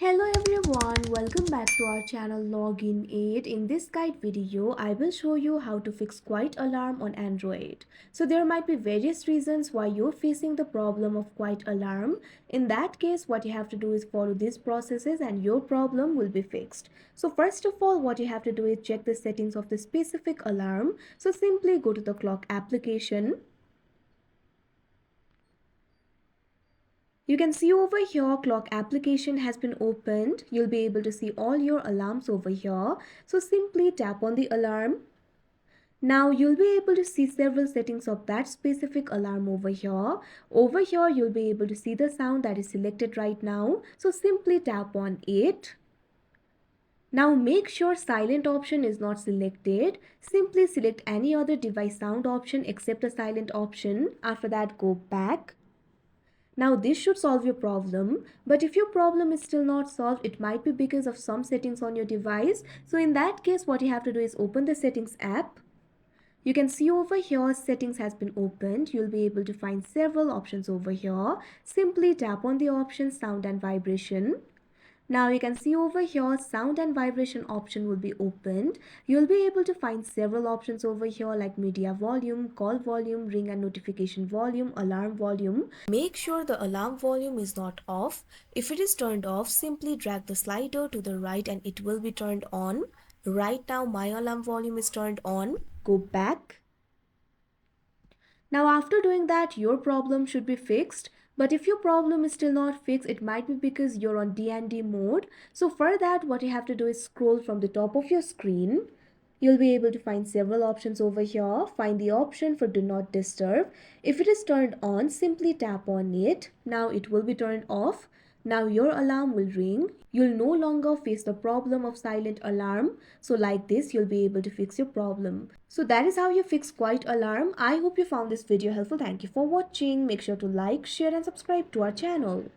Hello everyone, welcome back to our channel Login 8. In this guide video, I will show you how to fix quiet alarm on Android. So there might be various reasons why you're facing the problem of quiet alarm. In that case, what you have to do is follow these processes and your problem will be fixed. So first of all, what you have to do is check the settings of the specific alarm. So simply go to the clock application. You can see over here clock application has been opened. You'll be able to see all your alarms over here. So simply tap on the alarm. Now you'll be able to see several settings of that specific alarm over here. Over here you'll be able to see the sound that is selected right now. So simply tap on it. Now make sure silent option is not selected. Simply select any other device sound option except the silent option. After that go back. Now this should solve your problem, but if your problem is still not solved, it might be because of some settings on your device. So in that case, what you have to do is open the settings app. You can see over here settings has been opened. You'll be able to find several options over here. Simply tap on the option sound and vibration. Now you can see over here sound and vibration option will be opened. You'll be able to find several options over here like media volume, call volume, ring and notification volume, alarm volume. Make sure the alarm volume is not off. If it is turned off, simply drag the slider to the right and it will be turned on. Right now my alarm volume is turned on. Go back. Now after doing that, your problem should be fixed. But if your problem is still not fixed, it might be because you're on D&D mode. So for that, what you have to do is scroll from the top of your screen. You'll be able to find several options over here. Find the option for do not disturb. If it is turned on, simply tap on it. Now it will be turned off. Now your alarm will ring. You'll no longer face the problem of silent alarm. So like this, you'll be able to fix your problem. So that is how you fix quiet alarm. I hope you found this video helpful. Thank you for watching. Make sure to like, share and subscribe to our channel.